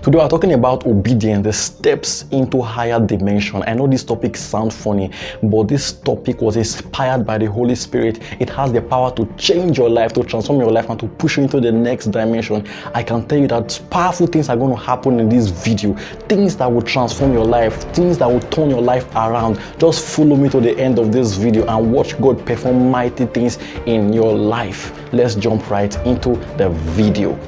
Today we're talking about obedience, the steps into higher dimension. I know this topic sounds funny, but this topic was inspired by the Holy Spirit. It has the power to change your life, to transform your life, and to push you into the next dimension. I can tell you that powerful things are going to happen in this video. Things that will transform your life, things that will turn your life around. Just follow me to the end of this video and watch God perform mighty things in your life. Let's jump right into the video.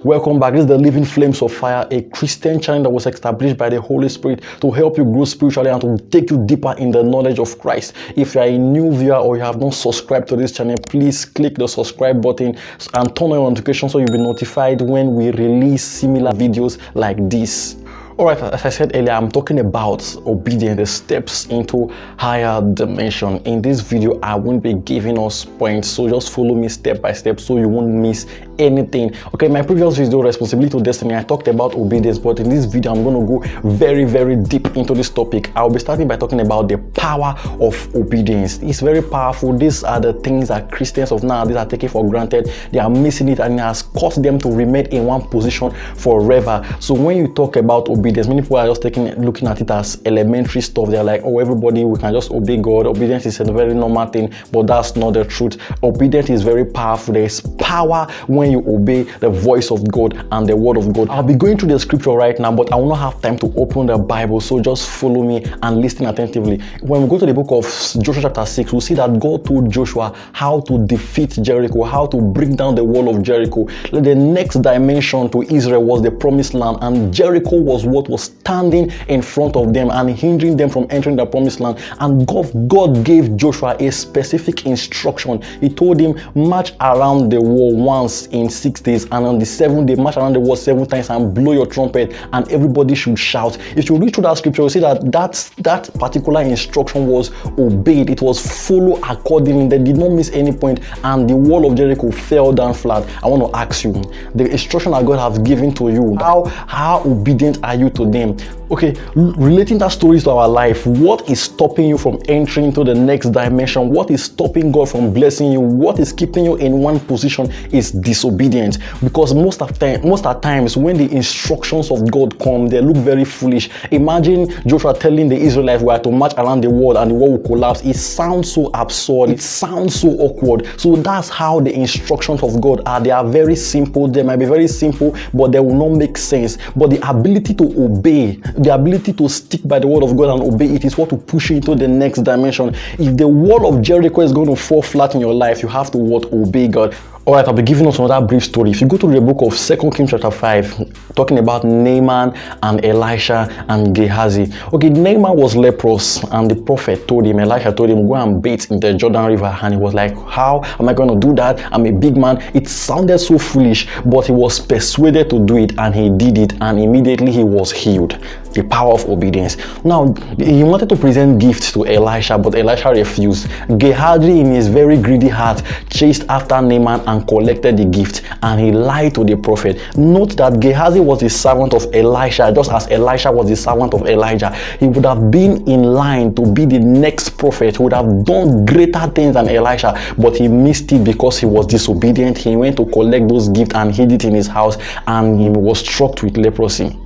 Welcome back. This is the Living Flames of Fire, a Christian channel that was established by the Holy Spirit to help you grow spiritually and to take you deeper in the knowledge of Christ. If you are a new viewer or you have not subscribed to this channel, please click the subscribe button and turn on your notifications so you'll be notified when we release similar videos like this. Alright, as I said earlier, I'm talking about obedience, the steps into higher dimension. In this video, I won't be giving us points, so just follow me step by step so you won't miss anything. Okay, my previous video, Responsibility to Destiny, I talked about obedience, but in this video, I'm going to go very deep into this topic. I'll be starting by talking about the power of obedience. It's very powerful. These are the things that Christians of nowadays are taking for granted. They are missing it, and it has caused them to remain in one position forever. So when you talk about obedience, many people are just looking at it as elementary stuff. They're like, oh, everybody, we can just obey God. Obedience is a very normal thing, but that's not the truth. Obedience is very powerful. There is power when you obey the voice of God and the word of God. I'll be going through the scripture right now, but I will not have time to open the Bible, so just follow me and listen attentively. When we go to the book of Joshua chapter 6, we'll see that God told Joshua how to defeat Jericho, how to bring down the wall of Jericho. The next dimension to Israel was the promised land, and Jericho was what was standing in front of them and hindering them from entering the promised land. And God gave Joshua a specific instruction. He told him, march around the wall once in 6 days, and on the 7th day, march around the wall 7 times and blow your trumpet, and everybody should shout. If you read through that scripture, you see that particular instruction was obeyed. It was followed accordingly. They did not miss any point, and the wall of Jericho fell down flat. I want to ask you, the instruction that God has given to you, how obedient are you to them? Okay, relating that story to our life, what is stopping you from entering into the next dimension? What is stopping God from blessing you? What is keeping you in one position is disobedience. Because most of the times when the instructions of God come, they look very foolish. Imagine Joshua telling the Israelites we are to march around the wall and the wall will collapse. It sounds so absurd. It sounds so awkward. So that's how the instructions of God are. They are very simple. They might be very simple, but they will not make sense. But the ability to obey, the ability to stick by the word of God and obey it is what will push you into the next dimension. If the wall of Jericho is going to fall flat in your life, you have to obey God. Alright, I'll be giving us another brief story. If you go to the book of 2 Kings chapter 5, talking about Naaman and Elisha and Gehazi. Okay, Naaman was leprous, and the prophet told him, Elisha told him, go and bathe in the Jordan River. And he was like, how am I going to do that? I'm a big man. It sounded so foolish, but he was persuaded to do it, and he did it, and immediately he was healed. The power of obedience. Now, he wanted to present gifts to Elisha, but Elisha refused. Gehazi, in his very greedy heart, chased after Naaman and collected the gift, and he lied to the prophet. Note that Gehazi was the servant of Elisha, just as Elisha was the servant of Elijah. He would have been in line to be the next prophet, who would have done greater things than Elisha, but he missed it because he was disobedient. He went to collect those gifts and hid it in his house, and he was struck with leprosy.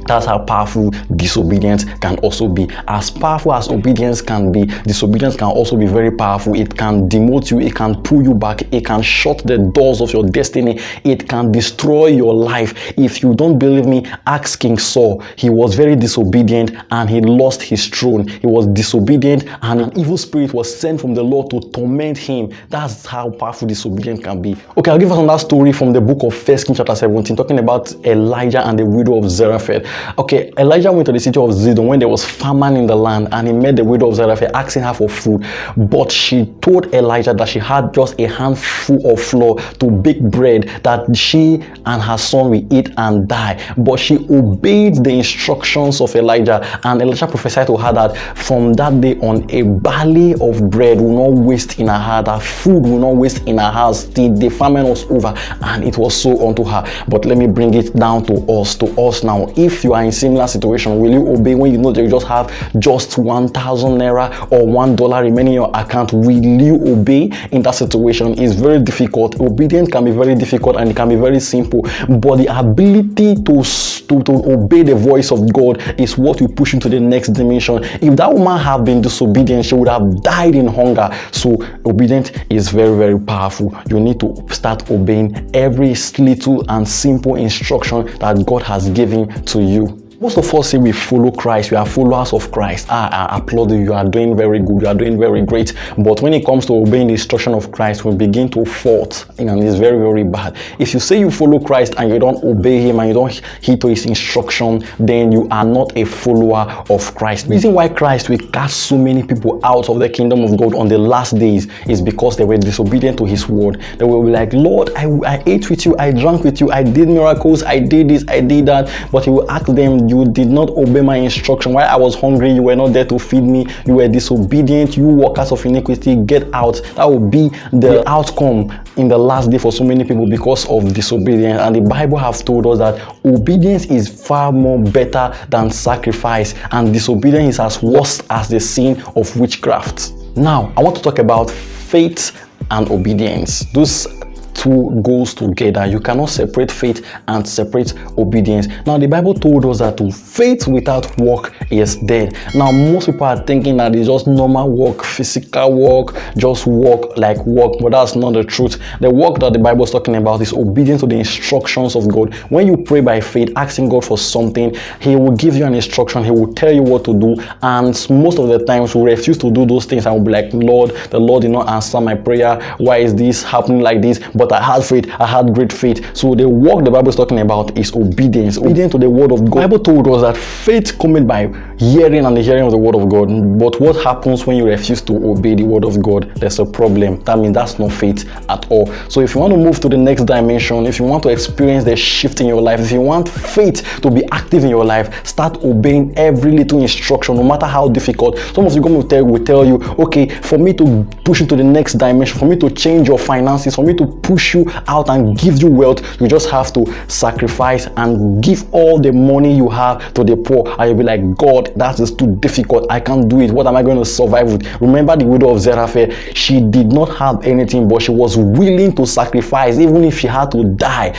That's how powerful disobedience can also be. As powerful as obedience can be, disobedience can also be very powerful. It can demote you, it can pull you back, it can shut the doors of your destiny, it can destroy your life. If you don't believe me, ask King Saul. He was very disobedient and he lost his throne. He was disobedient and an evil spirit was sent from the Lord to torment him. That's how powerful disobedience can be. Okay, I'll give us another story from the book of 1 Kings chapter 17, talking about Elijah and the widow of Zarephath. Okay, Elijah went to the city of Zidon when there was famine in the land, and he met the widow of Zarephath asking her for food. But she told Elijah that she had just a handful of flour to bake bread that she and her son will eat and die. But she obeyed the instructions of Elijah, and Elijah prophesied to her that from that day on, a barley of bread will not waste in her house, that food will not waste in her house till the famine was over. And it was so unto her. But let me bring it down to us now. If you are in similar situation, will you obey when you know that you just have just 1,000 naira or $1 remaining in your account? Will you obey in that situation? It's very difficult. Obedience can be very difficult and it can be very simple, but the ability to obey the voice of God is what will push into the next dimension. If that woman had been disobedient, she would have died in hunger. So obedience is very, very powerful. You need to start obeying every little and simple instruction that God has given to you. Most of us say we follow Christ, we are followers of Christ. I applaud you, you are doing very good, you are doing very great. But when it comes to obeying the instruction of Christ, we begin to fault, and it's very, very bad. If you say you follow Christ and you don't obey him and you don't heed to his instruction, then you are not a follower of Christ. The reason why Christ will cast so many people out of the kingdom of God on the last days is because they were disobedient to his word. They will be like, Lord, I ate with you, I drank with you, I did miracles, I did this, I did that. But he will ask them, you did not obey my instruction. While I was hungry, you were not there to feed me. You were disobedient. You workers of iniquity, get out. That will be the outcome in the last day for so many people because of disobedience. And the Bible has told us that obedience is far more better than sacrifice, and disobedience is as worse as the sin of witchcraft. Now, I want to talk about faith and obedience. Those two goes together. You cannot separate faith and separate obedience. Now, the Bible told us that faith without work is dead. Now, most people are thinking that it's just normal work, physical work, just work like work, but that's not the truth. The work that the Bible is talking about is obedience to the instructions of God. When you pray by faith, asking God for something, he will give you an instruction, he will tell you what to do, and most of the times we refuse to do those things and we'll be like, Lord, the Lord did not answer my prayer. Why is this happening like this? But I had faith, I had great faith. So the work the Bible is talking about is obedience, obedience to the word of God. The Bible told us that faith cometh by hearing, and the hearing of the word of God. But what happens when you refuse to obey the word of God? There's a problem. That means that's not faith at all. So if you want to move to the next dimension, if you want to experience the shift in your life, if you want faith to be active in your life, start obeying every little instruction, no matter how difficult. Some of you will tell you, okay, for me to push into the next dimension, for me to change your finances, for me to push you out and give you wealth, you just have to sacrifice and give all the money you have to the poor. And you'll be like, God, that is too difficult, I can't do it. What am I going to survive with? Remember the widow of Zarephath, she did not have anything, but she was willing to sacrifice, even if she had to die,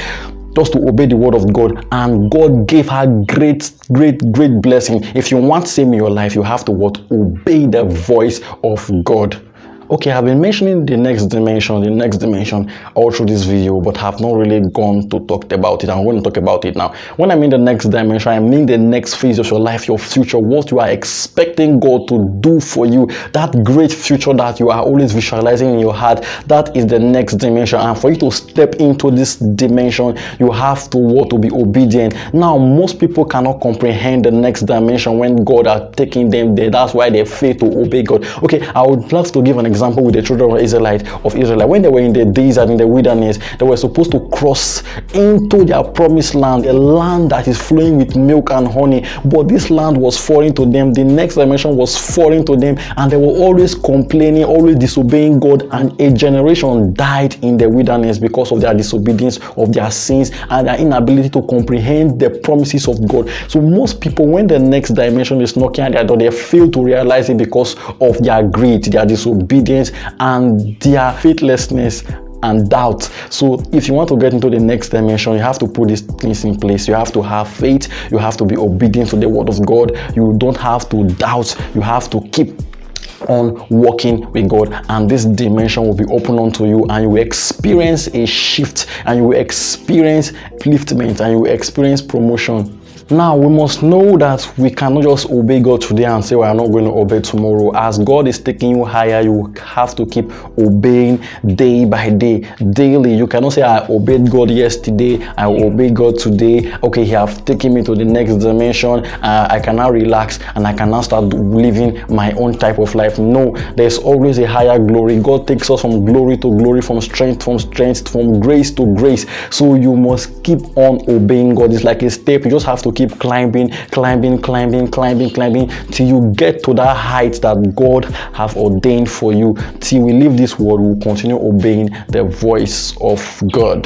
just to obey the word of God, and God gave her great blessing. If you want same in your life, you have to what? Obey the voice of God. Okay, I've been mentioning the next dimension all through this video, but have not really gone to talk about it. I'm going to talk about it now. When I mean the next dimension, I mean the next phase of your life, your future, what you are expecting God to do for you, that great future that you are always visualizing in your heart. That is the next dimension, and for you to step into this dimension, you have to be obedient. Now, most people cannot comprehend the next dimension when God are taking them there. That's why they fail to obey God. Okay, I would love to give an example with the children of Israel. When they were in the desert, in the wilderness, they were supposed to cross into their promised land, a land that is flowing with milk and honey, but this land was foreign to them. The next dimension was foreign to them, and they were always complaining, always disobeying God, and a generation died in the wilderness because of their disobedience, of their sins, and their inability to comprehend the promises of God. So most people, when the next dimension is knocking at their door, they fail to realize it because of their greed, their disobedience, and their faithlessness and doubt. So if you want to get into the next dimension, you have to put these things in place. You have to have faith, you have to be obedient to the word of God, you don't have to doubt, you have to keep on walking with God, and this dimension will be open unto you, and you will experience a shift, and you will experience upliftment, and you will experience promotion. Now, we must know that we cannot just obey God today and say we are not going to obey tomorrow. As God is taking you higher, you have to keep obeying day by day, daily. You cannot say, I obeyed God yesterday, I will obey God today. Okay, He have taken me to the next dimension. I can now relax and I can now start living my own type of life. No, there's always a higher glory. God takes us from glory to glory, from strength, from grace to grace. So you must keep on obeying God. It's like a step. You just have to keep climbing till you get to that height that God have ordained for you. Till we leave this world, we'll continue obeying the voice of God.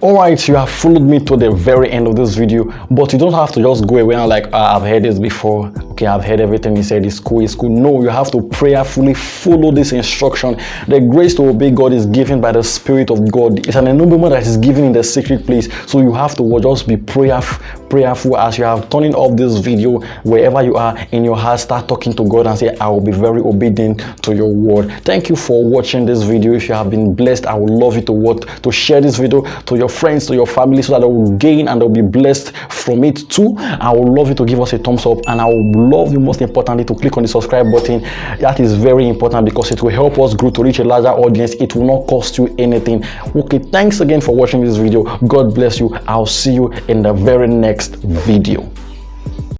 Alright, you have followed me to the very end of this video, but you don't have to just go away and like, I've heard this before. Okay, I've heard everything he said. It's cool. No, you have to prayerfully follow this instruction. The grace to obey God is given by the Spirit of God. It's an enablement that is given in the secret place. So you have to just be prayerful as you have turning off this video. Wherever you are in your heart, start talking to God and say, I will be very obedient to your word. Thank you for watching this video. If you have been blessed, I would love you to share this video to your friends, to your family, so that they will gain and they'll be blessed from it too. I would love you to give us a thumbs up, and I would love you most importantly to click on the subscribe button. That is very important because it will help us grow to reach a larger audience. It will not cost you anything. Okay, thanks again for watching this video. God bless you. I'll see you in the very next video.